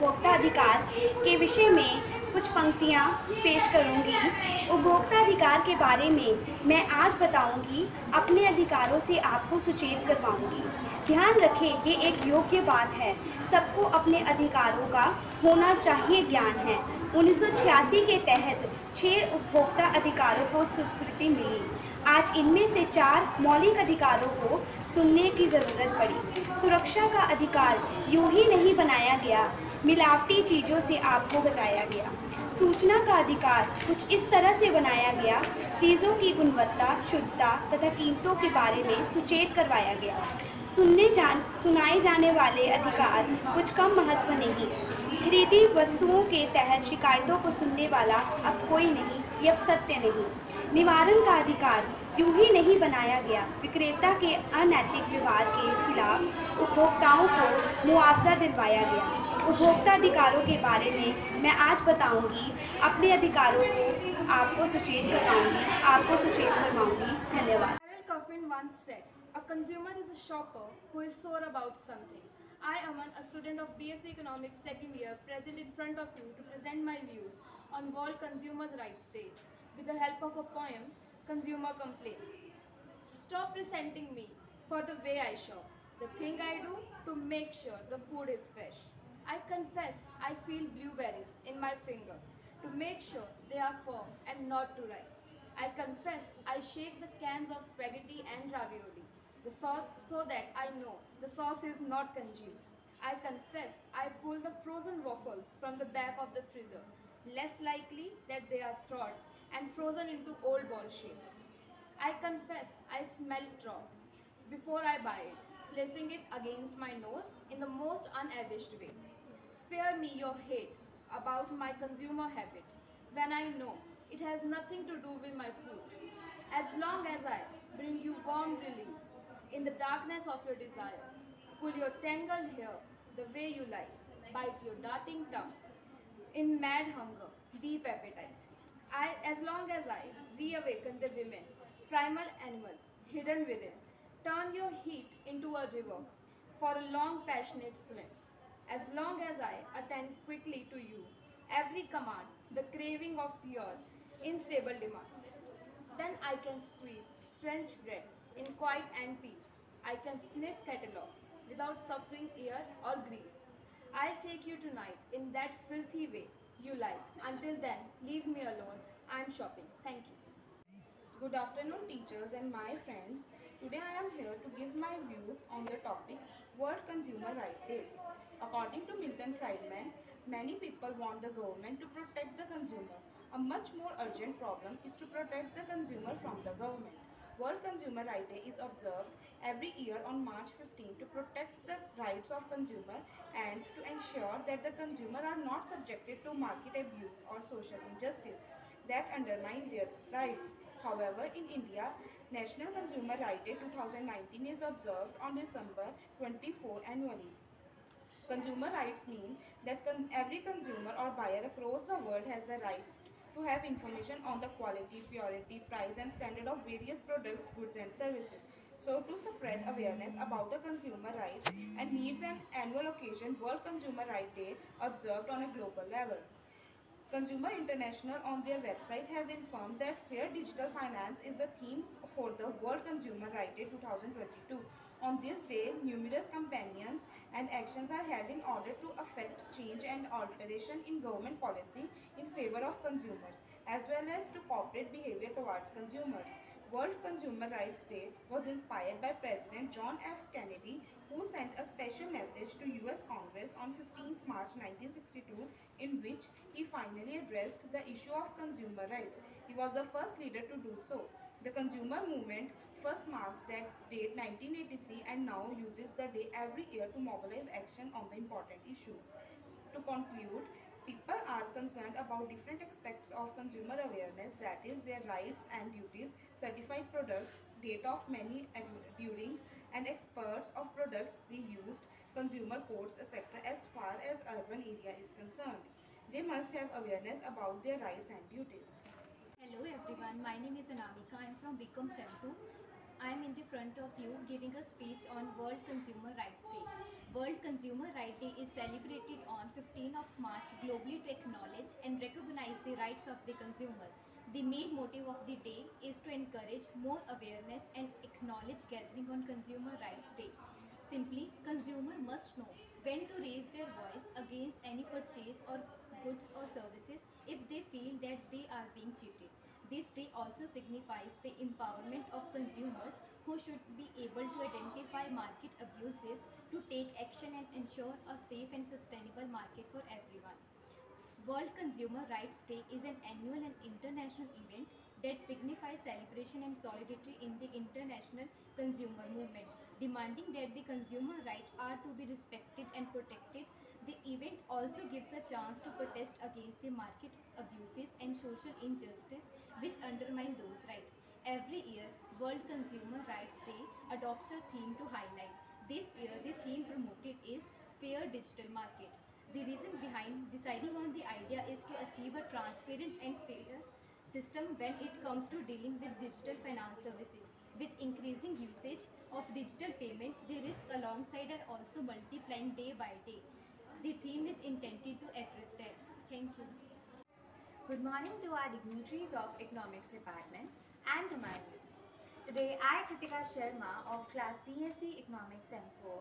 उपभोक्ता अधिकार के विषय में कुछ पंक्तियाँ पेश करूँगी। उपभोक्ता अधिकार के बारे में मैं आज बताऊँगी, अपने अधिकारों से आपको सचेत करवाऊँगी। ध्यान रखें, ये एक योग्य बात है, सबको अपने अधिकारों का होना चाहिए ज्ञान है। 1986 के तहत 6 उपभोक्ता अधिकारों को स्वीकृति मिली। आज इनमें से 4 मौलिक अधिकारों को सुनने की ज़रूरत पड़ी। सुरक्षा का अधिकार यूं ही नहीं बनाया गया, मिलावटी चीज़ों से आपको बचाया गया। सूचना का अधिकार कुछ इस तरह से बनाया गया, चीज़ों की गुणवत्ता, शुद्धता तथा कीमतों के बारे में सचेत करवाया गया। सुनाए जाने वाले अधिकार कुछ कम महत्व नहीं। खरीदी वस्तुओं के तहत शिकायतों को सुनने वाला अब कोई नहीं, ये अब सत्य नहीं। निवारण का अधिकार यूं ही नहीं बनाया गया, विक्रेता के अनैतिक व्यवहार के खिलाफ उपभोक्ताओं को मुआवजा दिलवाया गया। उपभोक्ता अधिकारों के बारे में मैं आज बताऊंगी, अपने अधिकारों को आपको सचेत करवाऊंगी। धन्यवाद। Coffin once said, "A consumer is a shopper who is sore about something." I am a student of BSc Economics second year, present in front of you to present my views on World Consumers' Rights Day with the help of a poem, Consumer Complaint. Stop resenting me for the way I shop, the thing I do to make sure the food is fresh. I confess I feel blueberries in my finger to make sure they are firm and not too ripe. I confess I shake the cans of spaghetti and ravioli, the sauce so that I know the sauce is not congealed. I confess I pull the frozen waffles from the back of the freezer, less likely that they are thawed and frozen into old ball shapes. I confess I smell it raw before I buy it, placing it against my nose in the most unavished way. Spare me your hate about my consumer habit when I know it has nothing to do with my food. As long as I bring you warm release in the darkness of your desire, pull your tangled hair the way you like, bite your darting tongue in mad hunger, deep appetite. As long as I reawaken the women, primal animal hidden within, turn your heat into a river for a long passionate swim. As long as I attend quickly to you, every command, the craving of your unstable demand, then I can squeeze French bread in quiet and peace. I can sniff catalogs without suffering ear or grief. I'll take you tonight in that filthy way you like. Until then, leave me alone. I'm shopping. Thank you. Good afternoon, teachers and my friends. Today I am here to give my views on the topic World Consumer Rights Day. According to Milton Friedman, many people want the government to protect the consumer. A much more urgent problem is to protect the consumer from the government. World Consumer Rights Day is observed every year on March 15 to protect the rights of consumer and to ensure that the consumer are not subjected to market abuse or social injustice that undermine their rights. However, in India, National Consumer Rights Day 2019 is observed on December 24 annually. Consumer rights mean that every consumer or buyer across the world has the right to have information on the quality, purity, price and standard of various products, goods and services. So to spread awareness about the consumer rights and needs, an annual occasion World Consumer Rights Day observed on a global level. Consumer International on their website has informed that Fair Digital Finance is the theme for the World Consumer Rights Day 2022. On this day, numerous campaigns and actions are held in order to effect change and alteration in government policy in favor of consumers, as well as to corporate behavior towards consumers. World Consumer Rights Day was inspired by President John F. Kennedy, who sent a special message to US Congress on 15th March 1962, in which he finally addressed the issue of consumer rights. He was the first leader to do so. The consumer movement first marked that date 1983 and now uses the day every year to mobilize action on the important issues. To conclude, people are concerned about different aspects of consumer awareness, that is their rights and duties, certified products, date of many during and experts of products they used, consumer codes, etc. as far as urban area is concerned. They must have awareness about their rights and duties. Hello everyone, my name is Anamika. I am from BCom Sem 2. I am in the front of you giving a speech on World Consumer Rights Day. World Consumer Rights Day is celebrated on 15th of March globally to acknowledge and recognize the rights of the consumer. The main motive of the day is to encourage more awareness and acknowledge gathering on Consumer Rights Day. Simply, consumer must know when to raise their voice against any purchase or goods or services if they feel that they are being cheated. This day also signifies the empowerment of consumers who should be able to identify market abuses to take action and ensure a safe and sustainable market for everyone. World Consumer Rights Day is an annual and international event that signifies celebration and solidarity in the international consumer movement, demanding that the consumer rights are to be respected and protected. The event also gives a chance to protest against the market abuses and social injustice which undermine those rights. Every year, World Consumer Rights Day adopts a theme to highlight. This year, the theme promoted is Fair Digital Market. The reason behind deciding on the idea is to achieve a transparent and fair system when it comes to dealing with digital finance services. With increasing usage of digital payment, the risk alongside are also multiplying day by day. The theme is intended to address that. Thank you. Good morning to our dignitaries of Economics Department and to my friends. Today I, Kritika Sharma of class BSc Economics Sem 4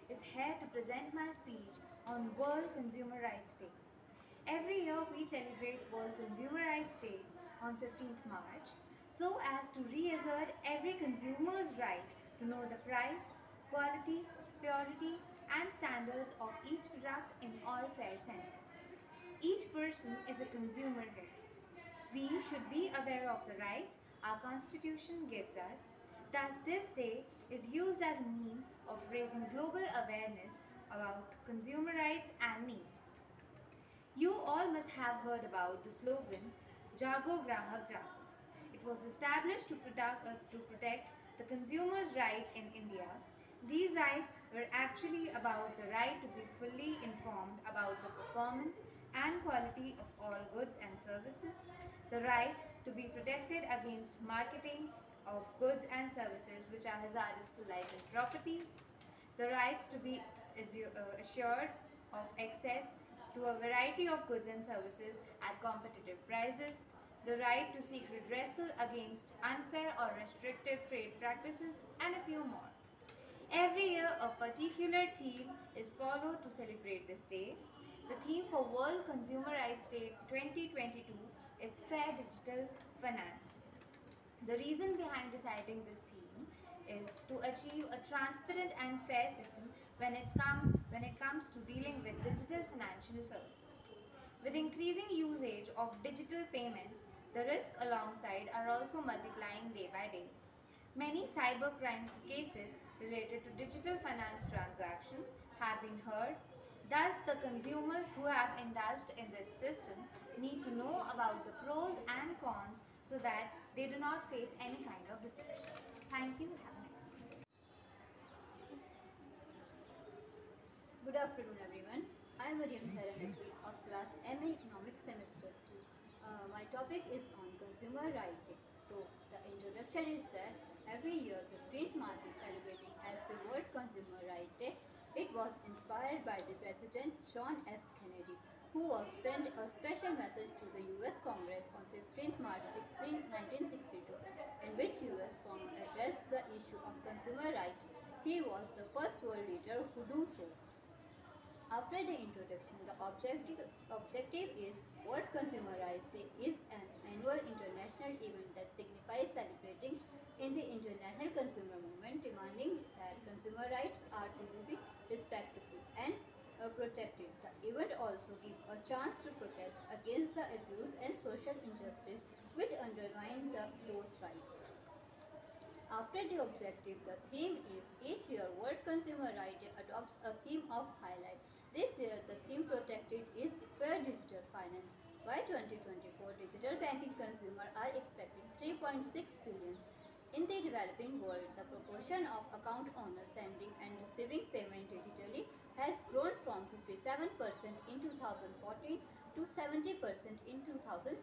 is here to present my speech on World Consumer Rights Day. Every year we celebrate World Consumer Rights Day on 15th March so as to reassert every consumer's right to know the price, quality, purity and standards of each product in all fair senses. Each person is a consumer here. We should be aware of the rights our Constitution gives us. Thus, this day is used as a means of raising global awareness about consumer rights and needs. You all must have heard about the slogan Jago Grahak Jago. It was established to protect the consumer's right in India. These rights were actually about the right to be fully informed about the performance and quality of all goods and services, the right to be protected against marketing of goods and services which are hazardous to life and property, the rights to be assured of access to a variety of goods and services at competitive prices, the right to seek redressal against unfair or restrictive trade practices, and a few more. Every year, a particular theme is followed to celebrate this day. The theme for World Consumer Rights Day 2022 is Fair Digital Finance. The reason behind deciding this theme is to achieve a transparent and fair system when it comes to dealing with digital financial services. With increasing usage of digital payments, the risks alongside are also multiplying day by day. Many cybercrime cases related to digital finance transactions have been heard. Thus, the consumers who have indulged in this system need to know about the pros and cons so that they do not face any kind of deception. Thank you. Have a nice day. Good afternoon, everyone. I am Mariam Saranaki of class MA Economics Semester 2. My topic is on Consumer Right Day. So, the introduction is that every year 15th March is celebrated as the World Consumer Right Day. It was inspired by the President John F. Kennedy, who was sent a special message to the US Congress on 15th March 1962, in which US Congress addressed the issue of consumer rights. He was the first world leader who do so. After the introduction, the objective is World Consumer Rights Day is an annual international event that signifies celebrating in the international consumer movement, demanding that consumer rights are to be respected and protected. The event also gives a chance to protest against the abuse and social injustice which undermine those rights. After the objective, the theme is each year World Consumer Rights Day adopts a theme of highlight. This year, the theme protected is Fair Digital Finance. By 2024, digital banking consumers are expecting 3.6 billion. In the developing world, the proportion of account owners sending and receiving payment digitally has grown from 57% in 2014 to 70% in 2017.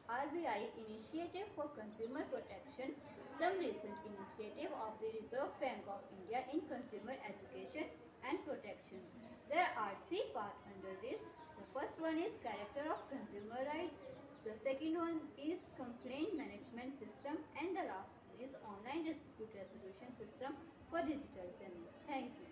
RBI Initiative for Consumer Protection, some recent initiative of the Reserve Bank of India in consumer education and protections. There are three parts under this. The first one is character of consumer right. The second one is complaint management system, and the last one is online dispute resolution system for digital payment. Thank you.